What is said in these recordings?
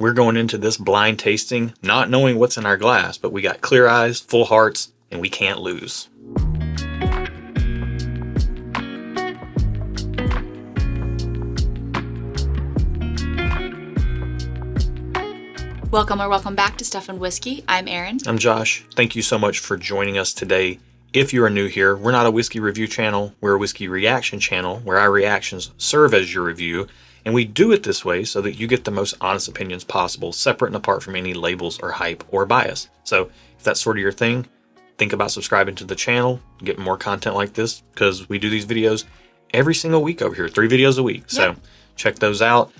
We're going into this blind tasting, not knowing what's in our glass, but we got clear eyes, full hearts, and we can't lose. Welcome back to Stuff and Whiskey. I'm Erin. I'm Josh. Thank you so much for joining us today. If you are new here, we're not a whiskey review channel. We're a whiskey reaction channel where our reactions serve as your review. And we do it this way so that you get the most honest opinions possible, separate and apart from any labels or hype or bias. So if that's sort of your thing, think about subscribing to the channel, get more content like this, because we do these videos every single week over here, 3 videos a week. Yep. So check those out.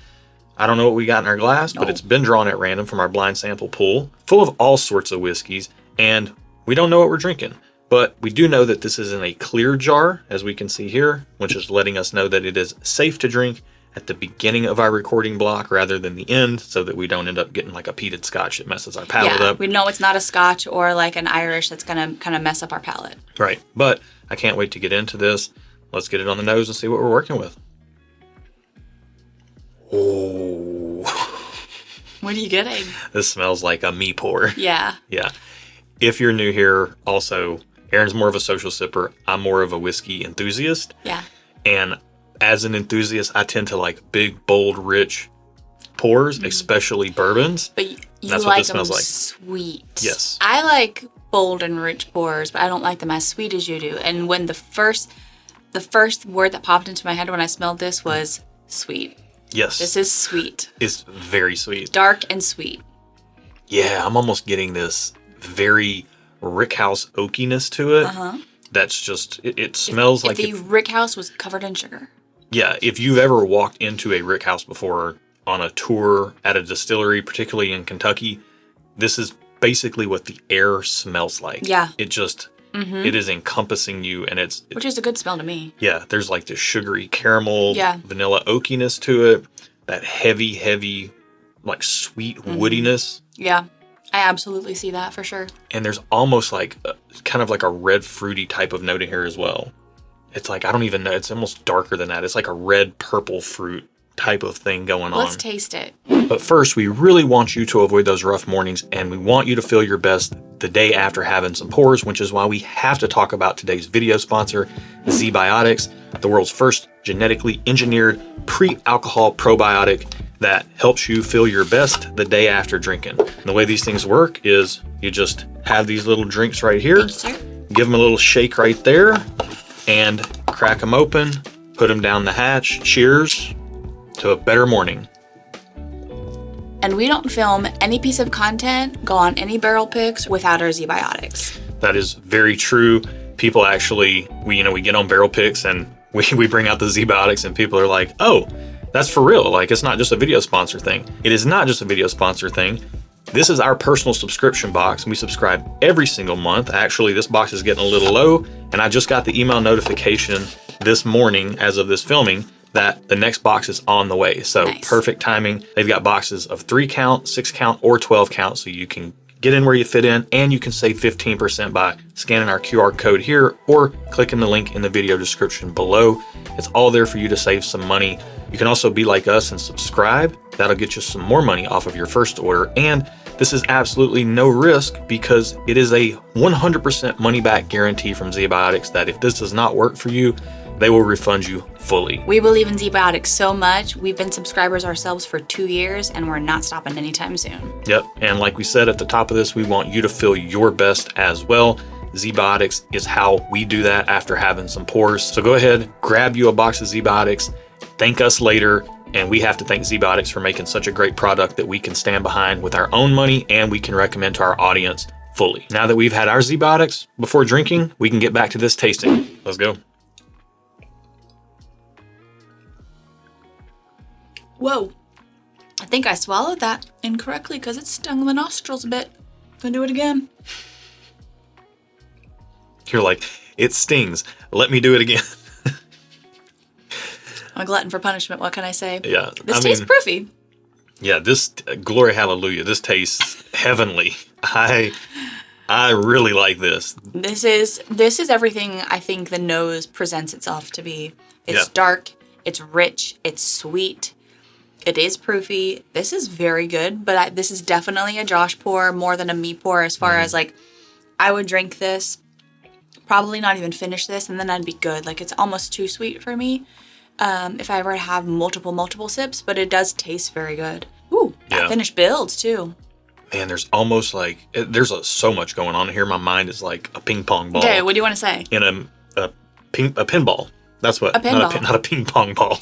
I don't know what we got in our glass, but it's been drawn at random from our blind sample pool, full of all sorts of whiskeys, and we don't know what we're drinking. But we do know that this is in a clear jar, as we can see here, which is letting us know that it is safe to drink at the beginning of our recording block rather than the end, so that we don't end up getting like a peated scotch that messes our palate up. We know it's not a scotch or like an Irish that's going to kind of mess up our palate. Right. But I can't wait to get into this. Let's get it on the nose and see what we're working with. Oh. What are you getting? This smells like a me pour. Yeah. Yeah. If you're new here, also, Erin's more of a social sipper. I'm more of a whiskey enthusiast. Yeah. And as an enthusiast, I tend to like big, bold, rich pours, especially bourbons. But you that's like what this them smells like. Sweet. Yes. I like bold and rich pours, but I don't like them as sweet as you do. And when the first word that popped into my head when I smelled this was sweet. Yes. This is sweet. It's very sweet. Dark and sweet. Yeah, I'm almost getting this very rickhouse oakiness to it. Uh-huh. That's just, it smells like... If the rickhouse was covered in sugar. Yeah, if you've ever walked into a rickhouse before on a tour at a distillery, particularly in Kentucky, this is basically what the air smells like. Yeah. It just... It is encompassing you, and which is a good smell to me. Yeah, there's like this sugary caramel, Yeah. vanilla oakiness to it, that heavy, like sweet woodiness. Yeah, I absolutely see that for sure. And there's almost like kind of like a red fruity type of note in here as well. It's like, I don't even know, it's almost darker than that. It's like a red purple fruit type of thing going on. Let's taste it. But first, we really want you to avoid those rough mornings, and we want you to feel your best the day after having some pours, which is why we have to talk about today's video sponsor, Zbiotics, the world's first genetically engineered pre-alcohol probiotic that helps you feel your best the day after drinking. And the way these things work is you just have these little drinks right here, give them a little shake right there, and crack them open, put them down the hatch. Cheers to a better morning. And we don't film any piece of content, go on any barrel picks without our Zbiotics. That is very true. People actually, we get on barrel picks and we bring out the Zbiotics and people are like, oh, that's for real. Like, it's not just a video sponsor thing. It is not just a video sponsor thing. This is our personal subscription box, and we subscribe every single month. Actually, this box is getting a little low, and I just got the email notification this morning as of this filming that the next box is on the way. So nice. Perfect timing. They've got boxes of 3 count, 6 count, or 12 count, so you can get in where you fit in, and you can save 15% by scanning our QR code here or clicking the link in the video description below. It's all there for you to save some money. You can also be like us and subscribe. That'll get you some more money off of your first order. And this is absolutely no risk because it is a 100% money back guarantee from Zbiotics that if this does not work for you, they will refund you fully. We believe in Zbiotics so much. We've been subscribers ourselves for 2 years, and we're not stopping anytime soon. Yep, and like we said at the top of this, we want you to feel your best as well. Zbiotics is how we do that after having some pours. So go ahead, grab you a box of Zbiotics, thank us later, and we have to thank Zbiotics for making such a great product that we can stand behind with our own money and we can recommend to our audience fully. Now that we've had our Zbiotics before drinking, we can get back to this tasting. Let's go. Whoa, I think I swallowed that incorrectly because it stung the nostrils a bit. Gonna do it again. You're like, it stings. Let me do it again. I'm a glutton for punishment. What can I say? Yeah. This tastes proofy. Yeah, this, glory hallelujah, this tastes heavenly. I really like this. This is everything I think the nose presents itself to be. It's dark, it's rich, it's sweet. It is proofy. This is very good, but this is definitely a Josh pour more than a me pour as far as like, I would drink this, probably not even finish this, and then I'd be good. Like, it's almost too sweet for me if I ever have multiple sips, but it does taste very good. Ooh, that finish builds too. Man, there's almost like, there's so much going on here. My mind is like a ping pong ball. Okay, what do you want to say? In a pinball. That's what. A pinball. Not a ping pong ball.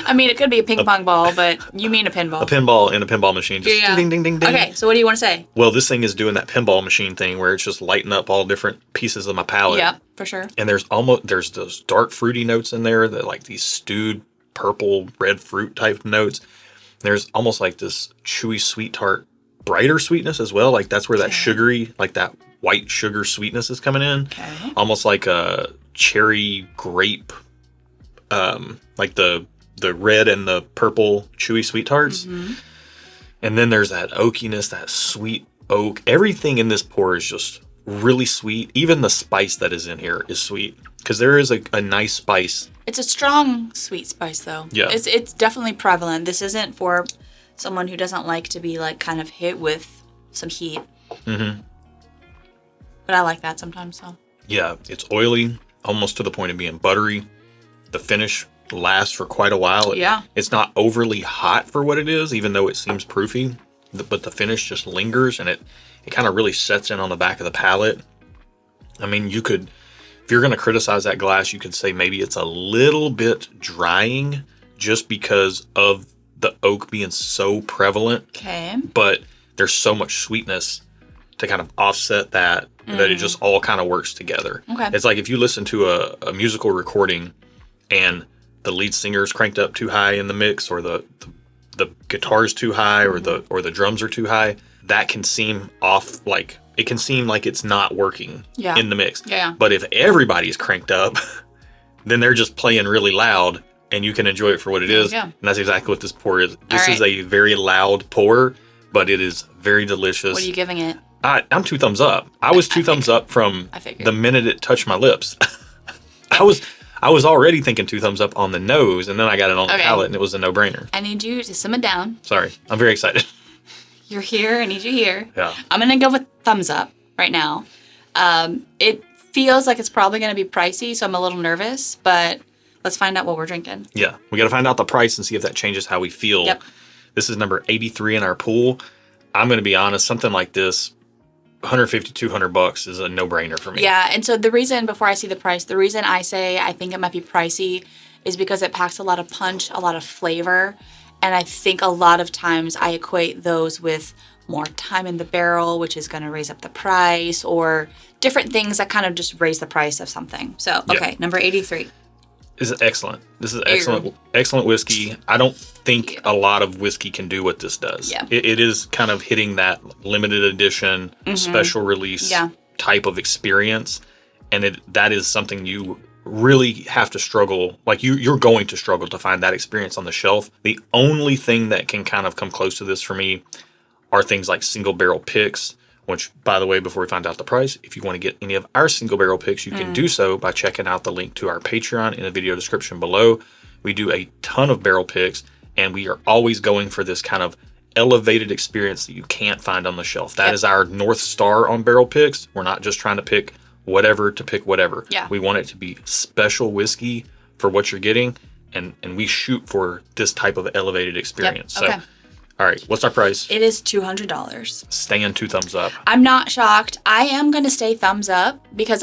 I mean, it could be a ping pong ball, but you mean a pinball. A pinball in a pinball machine. Just ding, ding, ding, ding. Okay, so what do you want to say? Well, this thing is doing that pinball machine thing where it's just lighting up all different pieces of my palate. Yeah, for sure. And there's those dark fruity notes in there that like these stewed purple red fruit type notes. There's almost like this chewy sweet tart, brighter sweetness as well. Like that's where that sugary, like that white sugar sweetness is coming in. Okay. Almost like a cherry grape. Like the red and the purple chewy sweet tarts. Mm-hmm. And then there's that oakiness, that sweet oak. Everything in this pour is just really sweet. Even the spice that is in here is sweet because there is a nice spice. It's a strong sweet spice though. Yeah. It's definitely prevalent. This isn't for someone who doesn't like to be like kind of hit with some heat. Mm-hmm. But I like that sometimes, so. Yeah, it's oily, almost to the point of being buttery. The finish lasts for quite a while. It's not overly hot for what it is, even though it seems proofy. But the finish just lingers, and it kind of really sets in on the back of the palate. I mean, you could, if you're going to criticize that glass, you could say maybe it's a little bit drying just because of the oak being so prevalent. Okay. But there's so much sweetness to kind of offset that, that it just all kind of works together. Okay. It's like if you listen to a musical recording and the lead singer's cranked up too high in the mix, or the guitar's too high, or the drums are too high, that can seem off. Like it can seem like it's not working in the mix. Yeah. But if everybody's cranked up, then they're just playing really loud, and you can enjoy it for what it is. Yeah. And that's exactly what this pour is. This is a very loud pour, but it is very delicious. What are you giving it? I'm 2 thumbs up. I was 2 thumbs up from the minute it touched my lips. I was already thinking 2 thumbs up on the nose, and then I got it on the palate, and it was a no-brainer. I need you to simmer down. Sorry. I'm very excited. You're here. I need you here. Yeah. I'm going to go with thumbs up right now. It feels like it's probably going to be pricey, so I'm a little nervous, but let's find out what we're drinking. Yeah. We got to find out the price and see if that changes how we feel. Yep. This is number 83 in our pool. I'm going to be honest, something like this, $150, $200 is a no-brainer for me. Yeah, and so the reason, before I see the price, the reason I say I think it might be pricey is because it packs a lot of punch, a lot of flavor, and I think a lot of times I equate those with more time in the barrel, which is going to raise up the price, or different things that kind of just raise the price of something. So, okay, number 83. This is excellent. This is excellent whiskey. I don't think a lot of whiskey can do what this does. Yeah. It is kind of hitting that limited edition, special release type of experience. And that is something you really have to struggle. Like you're going to struggle to find that experience on the shelf. The only thing that can kind of come close to this for me are things like single barrel picks, which, by the way, before we find out the price, if you want to get any of our single barrel picks, you can do so by checking out the link to our Patreon in the video description below. We do a ton of barrel picks, and we are always going for this kind of elevated experience that you can't find on the shelf. That is our North Star on barrel picks. We're not just trying to pick whatever to pick whatever. Yeah. We want it to be special whiskey for what you're getting, and we shoot for this type of elevated experience. Yep. Okay. So, all right, what's our price? It is $200. Staying 2 thumbs up. I'm not shocked. I am going to stay thumbs up because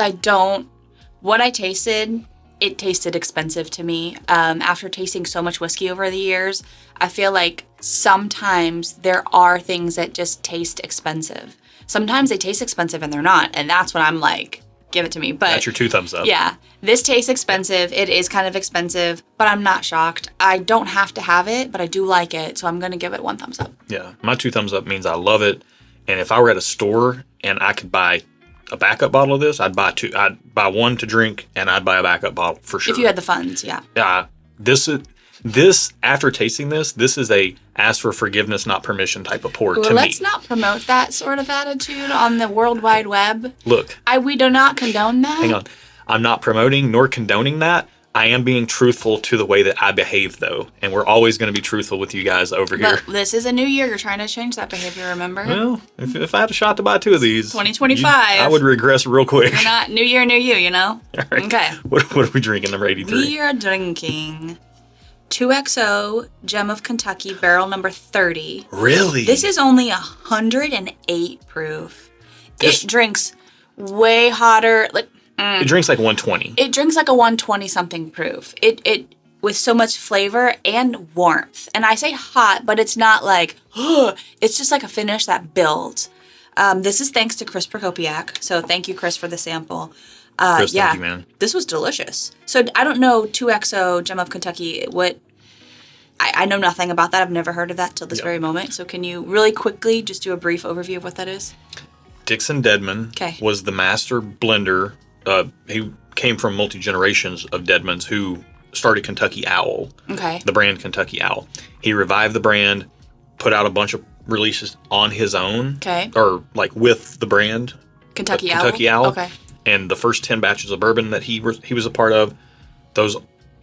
what I tasted, it tasted expensive to me. After tasting so much whiskey over the years, I feel like sometimes there are things that just taste expensive. Sometimes they taste expensive and they're not. And that's when I'm like, give it to me. But that's your 2 thumbs up. Yeah. This tastes expensive. It is kind of expensive, but I'm not shocked. I don't have to have it, but I do like it. So I'm going to give it 1 thumbs up. Yeah. My 2 thumbs up means I love it. And if I were at a store and I could buy a backup bottle of this, I'd buy 2. I'd buy 1 to drink, and I'd buy a backup bottle for sure. If you had the funds, yeah. Yeah. This after tasting this is a ask for forgiveness, not permission type of pour to me. Let's not promote that sort of attitude on the World Wide Web. Look. We do not condone that. Hang on. I'm not promoting nor condoning that. I am being truthful to the way that I behave, though. And we're always going to be truthful with you guys over here. But this is a new year. You're trying to change that behavior, remember? Well, if I had a shot to buy 2 of these, 2025. I would regress real quick. You're not new year, new you, you know? All right. Okay. What are we drinking, number 83? We are drinking 2XO Gem of Kentucky barrel number 30. Really? This is only 108 proof. It drinks way hotter. It drinks like 120. It drinks like a 120 something proof. It with so much flavor and warmth. And I say hot, but it's not like, it's just like a finish that builds. This is thanks to Chris Prokopiak. So thank you, Chris, for the sample. Chris, thank you, man. This was delicious. So I don't know 2XO Gem of Kentucky. I know nothing about that. I've never heard of that till this very moment. So can you really quickly just do a brief overview of what that is? Dixon Deadman was the master blender. He came from multi-generations of Deadmans who started Kentucky Owl, the brand Kentucky Owl. He revived the brand, put out a bunch of releases on his own, or like with the brand Kentucky Owl. Okay. And the first 10 batches of bourbon that he was a part of, those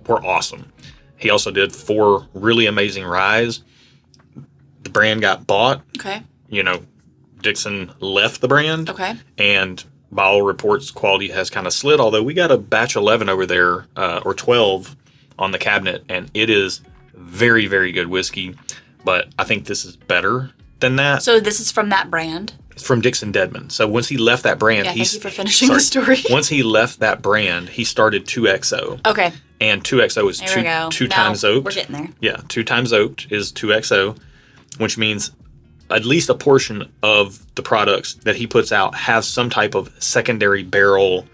were awesome. He also did 4 really amazing ryes. The brand got bought. Dixon left the brand. And by all reports, quality has kind of slid, although we got a batch 11 over there, or 12 on the cabinet, and it is very, very good whiskey. But I think this is better than that. So this is from that brand? It's from Dixon Deadman. So once he left that brand... thank you for finishing the story. Once he left that brand, he started 2XO. Okay. And 2XO is two times oaked. We're getting there. Yeah, 2 times oaked is 2XO, which means at least a portion of the products that he puts out have some type of secondary barrel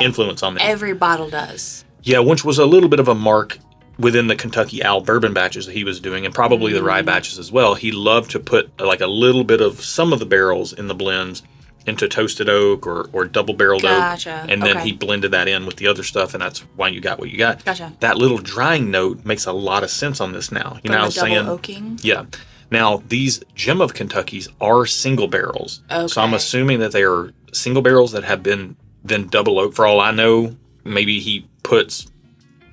influence on them. Every bottle does. Yeah, which was a little bit of a mark within the Kentucky Owl bourbon batches that he was doing, and probably the rye batches as well. He loved to put like a little bit of some of the barrels in the blends into toasted oak or double barreled oak. And then he blended that in with the other stuff, and that's why you got what you got. That little drying note makes a lot of sense on this now. You know what I'm saying? Oaking? Yeah. Now, these Gem of Kentuckys are single barrels. So I'm assuming that they are single barrels that have been then double oaked. For all I know, maybe he puts,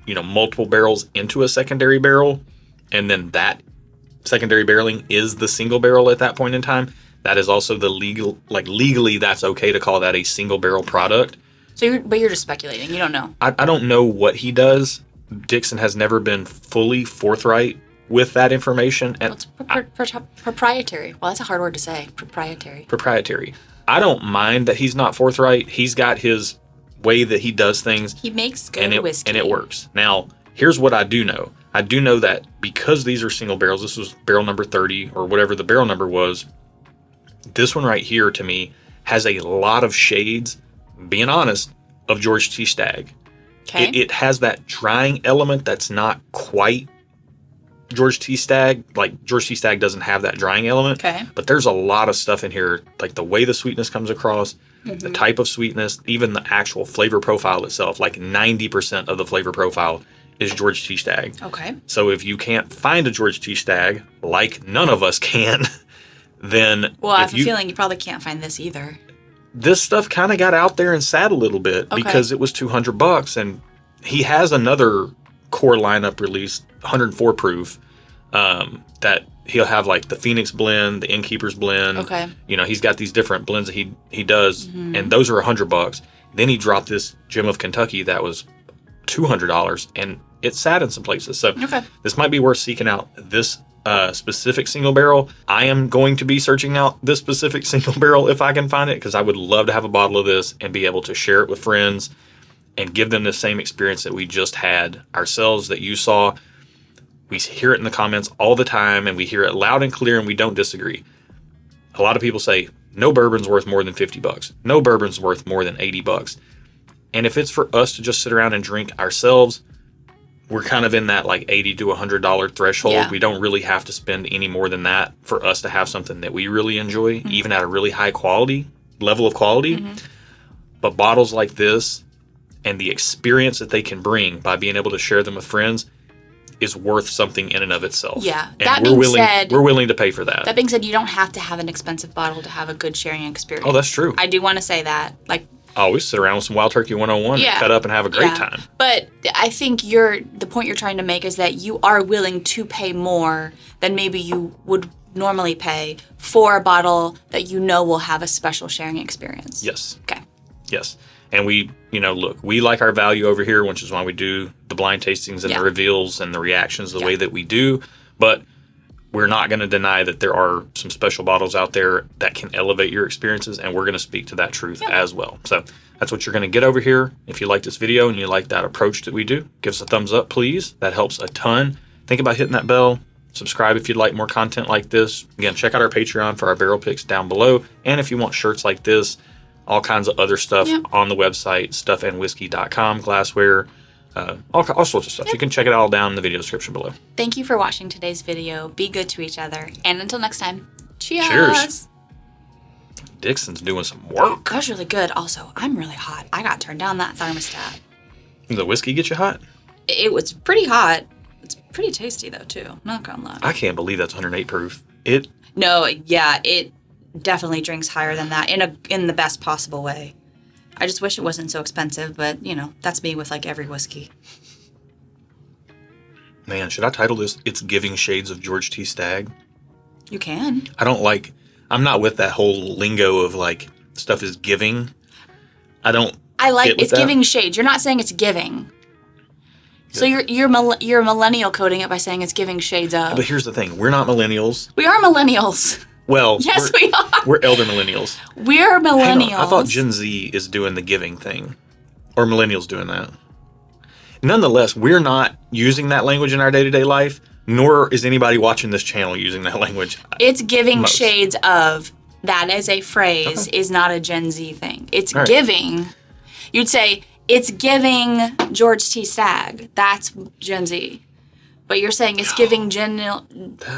multiple barrels into a secondary barrel, and then that secondary barreling is the single barrel at that point in time. That is also the legally that's okay to call that a single barrel product. So you're just speculating. You don't know. I don't know what he does. Dixon has never been fully forthright with that information. And it's proprietary. Well, that's a hard word to say. Proprietary. I don't mind that he's not forthright. He's got his way that he does things. He makes good whiskey. And it works. Now, here's what I do know. I do know that because these are single barrels, this was barrel number 30 or whatever the barrel number was, this one right here to me has a lot of shades, being honest, of George T. Stagg. It has that drying element that's not quite George T. Stagg. Like George T. Stagg doesn't have that drying element. But there's a lot of stuff in here, like the way the sweetness comes across, the type of sweetness, even the actual flavor profile itself. Like 90% of the flavor profile is George T. Stagg. So if you can't find a George T. Stagg, like none of us can, then... Well, I have a feeling you probably can't find this either. This stuff kind of got out there and sat a little bit because it was $200, and he has another core lineup release, 104 proof, that he'll have like the Phoenix blend, the Innkeeper's blend. He's got these different blends that he does, and those are $100. Then he dropped this Gem of Kentucky that was $200, and it sat in some places. So this might be worth seeking out. This specific single barrel, I am going to be searching out this specific single barrel if I can find it, because I would love to have a bottle of this and be able to share it with friends and give them the same experience that we just had ourselves, that you saw. We hear it in the comments all the time, and we hear it loud and clear, and we don't disagree. A lot of people say, no bourbon's worth more than $50. No bourbon's worth more than $80. And if it's for us to just sit around and drink ourselves, we're kind of in that like $80 to $100 threshold. We don't really have to spend any more than that for us to have something that we really enjoy, even at a really high quality level of quality. But bottles like this and the experience that they can bring by being able to share them with friends is worth something in and of itself. And that being said, we're willing to pay for that. That being said, you don't have to have an expensive bottle to have a good sharing experience. Oh, that's true. I do want to say that. Like, always sit around with some Wild Turkey 101 and cut up and have a great time. But I think the point you're trying to make is that you are willing to pay more than maybe you would normally pay for a bottle that you know will have a special sharing experience. Yes. Okay. Yes. And we, look, we like our value over here, which is why we do the blind tastings and the reveals and the reactions the way that we do. But we're not going to deny that there are some special bottles out there that can elevate your experiences, and we're going to speak to that truth as well. So that's what you're going to get over here. If you like this video and you like that approach that we do, give us a thumbs up, please. That helps a ton. Think about hitting that bell. Subscribe if you'd like more content like this. Again, check out our Patreon for our barrel picks down below. And if you want shirts like this, all kinds of other stuff on the website, stuffandwhiskey.com, glassware, all sorts of stuff. You can check it all down in the video description below. Thank you for watching today's video. Be good to each other. And until next time, cheers. Cheers. Dixon's doing some work. That was really good. Also, I'm really hot. I got turned down that thermostat. Did the whiskey get you hot? It was pretty hot. It's pretty tasty, though, too. Not gonna lie. I can't believe that's 108 proof. No, yeah, it definitely drinks higher than that in the best possible way. I just wish it wasn't so expensive, but, that's me with, like, every whiskey. Man, should I title this, It's Giving Shades of George T. Stagg? You can. I'm not with that whole lingo of, like, stuff is giving. I like it's giving shades. You're not saying it's giving. So you're millennial coding it by saying it's giving shades of. But here's the thing. We're not millennials. We are millennials. Well, yes, we are. We're elder millennials. We're millennials. I thought Gen Z is doing the giving thing. Or millennials doing that. Nonetheless, we're not using that language in our day-to-day life, nor is anybody watching this channel using that language. It's giving shades of. That as a phrase is not a Gen Z thing. It's giving. You'd say, it's giving George T. Stagg. That's Gen Z. But you're saying it's giving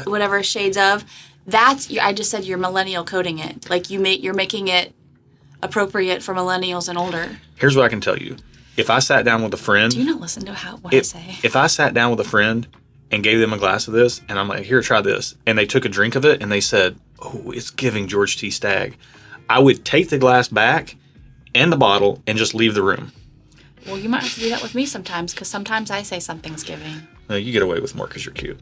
whatever shades of. I just said you're millennial coding it. Like you're making it appropriate for millennials and older. Here's what I can tell you. If I sat down with a friend... Do you not listen to what I say? If I sat down with a friend and gave them a glass of this, and I'm like, here, try this, and they took a drink of it, and they said, oh, it's giving George T. Stagg, I would take the glass back and the bottle and just leave the room. Well, you might have to do that with me sometimes, because sometimes I say something's giving. You get away with more because you're cute.